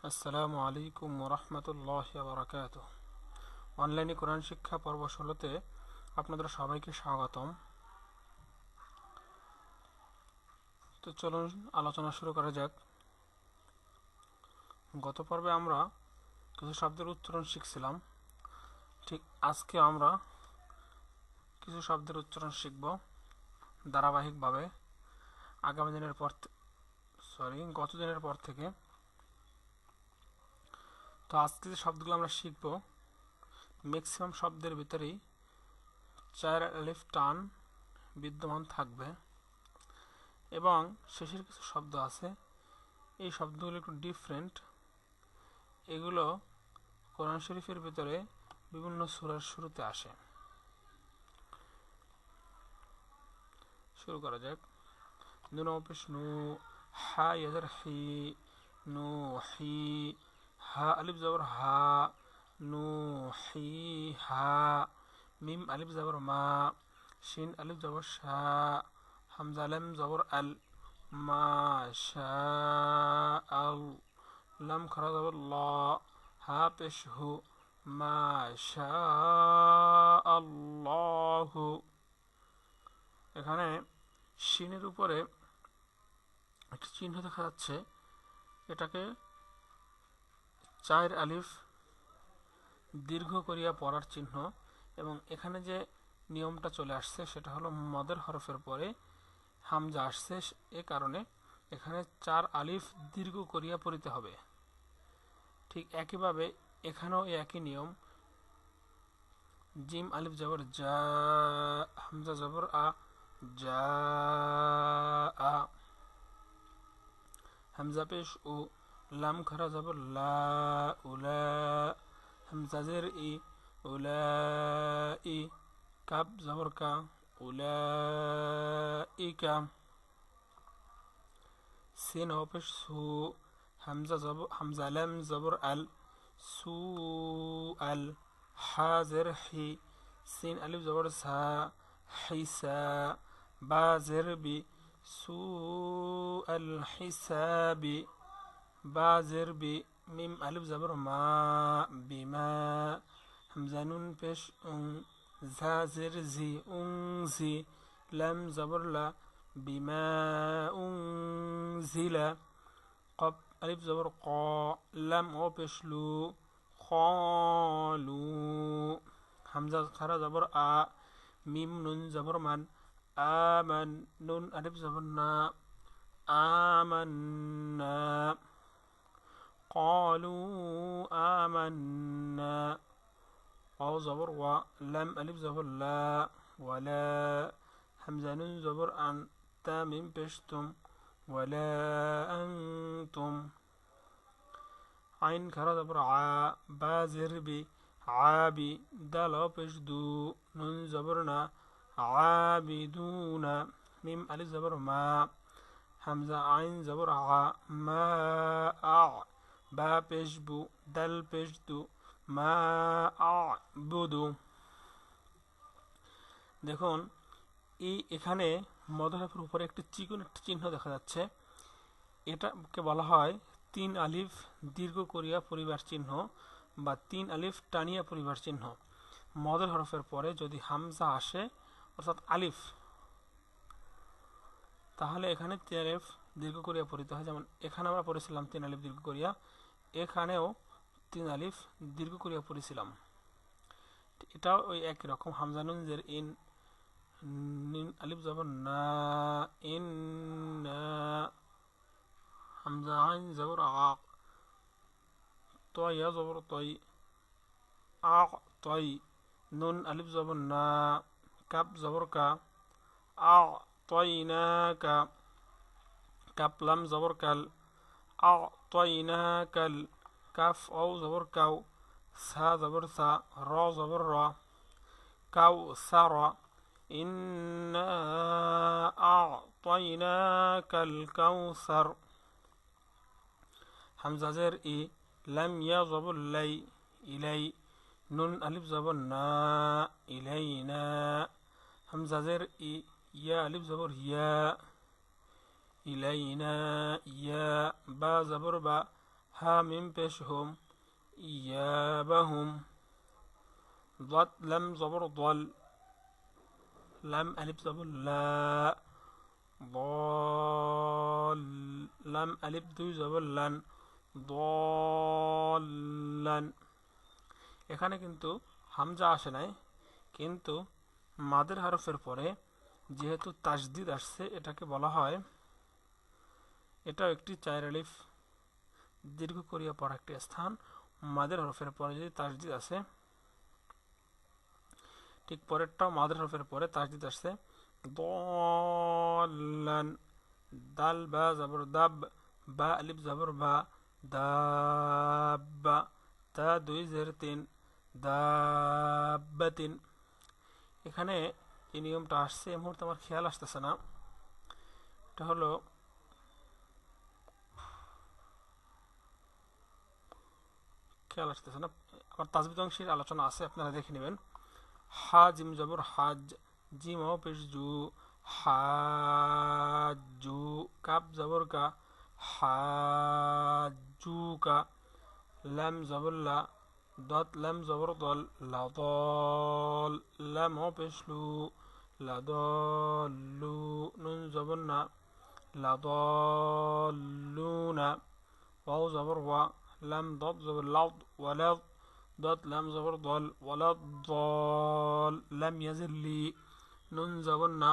আসসালামু আলাইকুম ওরহমতুল্লাহি ওয়া বারাকাতুহু। অনলাইনে কোরআন শিক্ষা পর্ব ১৬তে আপনাদের সবাইকে স্বাগতম। তো চলুন আলোচনা শুরু করা যাক। গত পর্বে আমরা কিছু শব্দের উচ্চারণ শিখছিলাম। ঠিক আজকে আমরা কিছু শব্দের উচ্চারণ শিখব ধারাবাহিকভাবে গত দিনের পর থেকে। তো আজকে যে শব্দগুলো আমরা শিখব, ম্যাক্সিমাম শব্দের ভিতরেই ৪ আলিফ টান বিদ্যমান থাকবে এবং শেষের কিছু শব্দ আছে, এই শব্দগুলো একটু ডিফারেন্ট। এগুলো কোরআন শরীফের ভিতরে বিভিন্ন সূরার শুরুতে আসে। শুরু করা যাক। নুন পেশ নু, হা ইয়াজার হি, নু হি, হা আলিফ জবর হা, নু হি হা, মিম আলিফ জবর মা, শিন আলিফ জবর শা, হামজা লাম জবর আল, মা শা আল, লাম খারা জবর ল, হা পেশ হু, মা শা আল্লাহু। এখানে শিনের উপরে একটি চিহ্ন দেখা যাচ্ছে, এটাকে ৪ আলিফ দীর্ঘ করিয়া পড়ার চিহ্ন। এবং এখানে যে নিয়মটা চলে আসছে সেটা হলো মদের হরফের পরে হামজা আসছে, এ কারণে এখানে ৪ আলিফ দীর্ঘ করিয়া পড়িতে হবে। ঠিক একইভাবে এখানেও একই নিয়ম। জিম আলিফ জবর জা, হামজা জবর আ, জা আ, হামজা পেশ উ, লাম খারা জবর লা, উলা, হামজা জের ই, উলা ই, কাব জবর কা, উলা ইকা, সিন পেশ সু, হামজা লাম জবর আল, সু আল, হা জের হি, সিন আলিফ জবর সা, হিসা, বা জের বি, সু আল হিসাবি, বা জের বি, মিম আলিফ জবর মা, বিমা, হামজা নুন পেশ উং, ঝা জের জি, উং জি, লাম জবর লা, বিমা উং জিলা, কব আলিফ জবর ক, লাম ও পেশ লু, খলু, হামজা খারা জবর আ, মিম নুন জবর মান, আমান, নুন আলিফ জবর না, আমান্না, قالوا آمنا، واو زبر و، لم ألف زبر لا، ولا، همزة نون زبر أن، تا ميم بشتم، ولا أنتم، عين كرا زبر ع، با زربي، عابي، دال بشدو، نون زبرنا، عابدون، ميم ألف زبر ما، همزة عين زبر ع، ما أع، বা পেশবু, দাল পেশদু, মা আ'বুদু। দেখুন এখানে মদহরফের উপরে একটি চিকন একটি চিহ্ন দেখা যাচ্ছে, এটাকে বলা হয় ৩ আলিফ দীর্ঘ করিয়া পরিবার চিহ্ন বা ৩ আলিফ টানিয়া পরিবার চিহ্ন। মদের হরফের পরে যদি হামজা আসে অর্থাৎ আলিফ, তাহলে এখানে ৩ আলিফ দীর্ঘ করিয়া পড়িতে হয়। যেমন এখানে আমরা পড়েছিলাম ৩ আলিফ দীর্ঘ করিয়া, এখানেও ৩ আলিফ দীর্ঘ করিয়া পড়েছিলাম। এটাও ওই একই রকম। হামজা নুন জের ইন, নিন আলিফ জবর না, ইন না, হামজা আইন জবর আ, তয়া জবর তই, আ তই, নুন আলিফ জবর না, কাপ জবর কা, আ তয়না কা, কাপ লাম জবর কাল, আ তয়না কাল, কাফ ও জবর কাউ, সা জবর সা, র জবর র, কাউ সারা, ইন্না আ'তাইনাকাল কাউসার, হামজা জের ই, লাম ইয়া জবর লাই, ইলাই, নুন আলিফ জবর না, ইলাইনা, হামজা জের ই, ইয়া আলিফ জবর ইয়া, ইলাইনা ইয়া, বা জবর বা, হা মিম পেশ হুম ইয়াবাহুম ضاد لم زبر ضل لم ألف زبر لا ضال لم ألف দুই زبر لن ضالن এখানে কিন্তু হামজা আসে নাই, কিন্তু মাদের হরফের পরে যেহেতু তাসদিদ আসছে এটাকে বলা হয়, এটাও একটি চার আলিফ দীর্ঘ করিয়া পড়া একটি স্থান। মাদের হরফের পরে যদি তাসদিদ আসে, ঠিক পরেরটাও মাদের হরফের পরে তাসদিদ আসছে দলান দাল বা জবর দাব বা আলিফ জবর বা দাব্বা তা দুই জের তিন দাব্বাতিন। এখানে এই নিয়মটা আসছে এই মুহূর্তে আমার খেয়াল আসতেছে না, এটা হলো খেয়াল আসতেছে না, আবার তাজবিদ অংশের আলোচনা আছে, আপনারা দেখে নেবেন। হা জিম জবর হাজ জিম ও পেশ জু হাজু কাপ জবর কা হাজুকা লাম জবর লা দত লাম জবর দল লাদল লাম ও পেশ লু লাদলু নুন জবর না লাদলুনা واو زبر و لم ضد زبر لض ولض ضد لم زبر ضل ولا الضال لم يزل لي نون زبرنا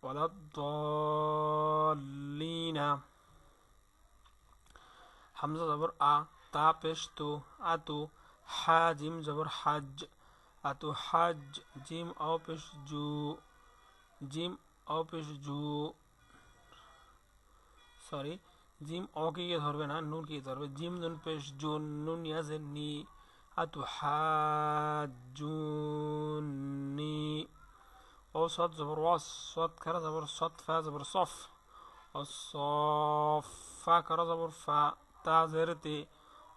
ولا الضالين حمزة زبر أ تا بشتو أتو حاجم زبر حج أتو حج جيم أو بش جو جيم أو بش جو সরি জিম অকে গিয়ে ধরবে না, নুন কে ধরবে। জিম নুন পেশ জুন নুন ইয়াজের নি আতু হাজুনি ও সদ জবর ওয়াস সদ খারা জবর সদ ফা জবর সফ ও সফ ফা খারা জবর ফা তা জেরতে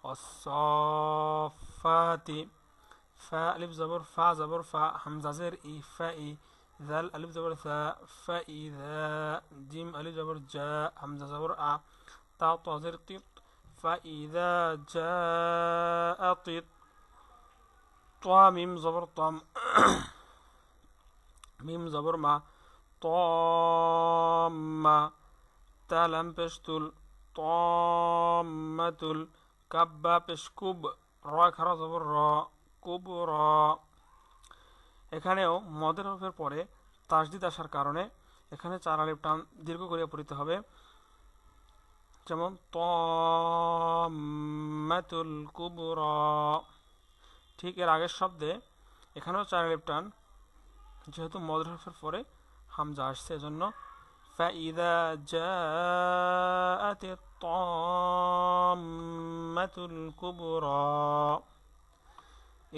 ও সফাতি ফা আলিফ জবর ফা জবর ফা হামজা জের ই ফা ই ذال ألف زبر ثا فإذا جيم ألف زبر جاء همزة زبر أ تا طازر طيط فإذا جاء طيط طا ميم زبر طم ميم زبر ما طام تا لم بشتل طامة كبا بشكب را خرا زبر را كبرى। এখানেও মদের হরফের পরে তাসদিদ আসার কারণে এখানে চার আলিফ টান দীর্ঘ করিয়া পড়িতে হবে, যেমন তাম্মাতুল কুবরা। ঠিক এর আগের শব্দে এখানেও চার আলিফ টান, যেহেতু মদের হরফের পরে হামজা আসছে এজন্য ফাইদা জাআতিত তাম্মাতুল কুবরা।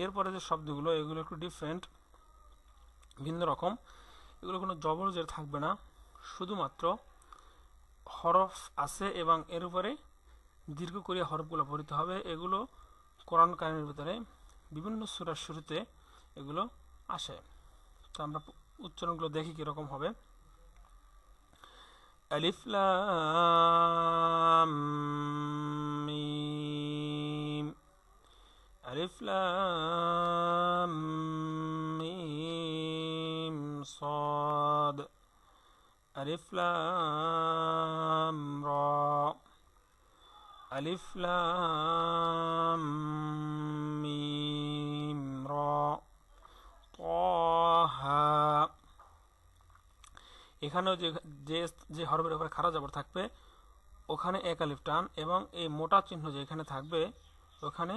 এরপরে যে শব্দগুলো এগুলো একটু ডিফারেন্ট, ভিন্ন রকম, এগুলো কোনো জবর জের থাকবে না, শুধুমাত্র হরফ আছে এবং এর উপরে দীর্ঘ করে হরফগুলো পড়িতে হবে। এগুলো কোরআন কারিমের ভিতরে বিভিন্ন সূরার শুরুতে এগুলো আসে। তো আমরা উচ্চারণগুলো দেখি কিরকম হবে। আলিফ লাম মিম আলিফ লাম মিম صاد ألف لام را ألف لام ميم را طه। এখানেও যে যে হরফের উপরে খাড়া জবর থাকবে ওখানে এক আলিফ টান, এবং এই মোটা চিহ্ন যে এখানে থাকবে ওখানে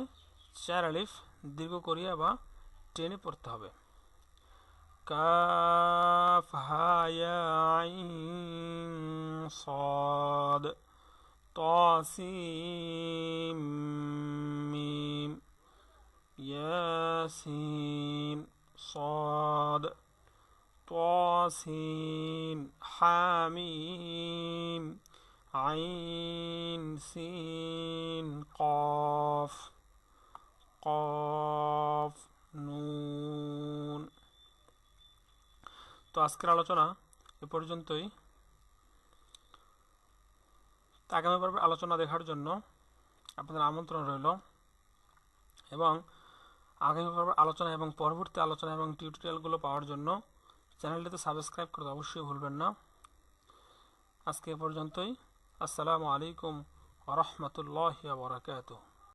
চার আলিফ দীর্ঘ করিয়া বা টেনে পড়তে হবে। কাফ হা ইয়া আইন সাদ তা সিন মিম ইয়াসিন সাদ তা সিন হামিম আইন সিন কফ কফ নুন। তো আজকের আলোচনা এ পর্যন্তই। আগামী পর্বে আলোচনা দেখার জন্য আপনাদের আমন্ত্রণ রইল। এবং আগামী পর্বের আলোচনা এবং পরবর্তী আলোচনা এবং টিউটোরিয়ালগুলো পাওয়ার জন্য চ্যানেলটিতে সাবস্ক্রাইব করতে অবশ্যই ভুলবেন না। আজকে এ পর্যন্তই। আসসালামু আলাইকুম ওয়া রাহমাতুল্লাহি ওয়া বারাকাতুহু।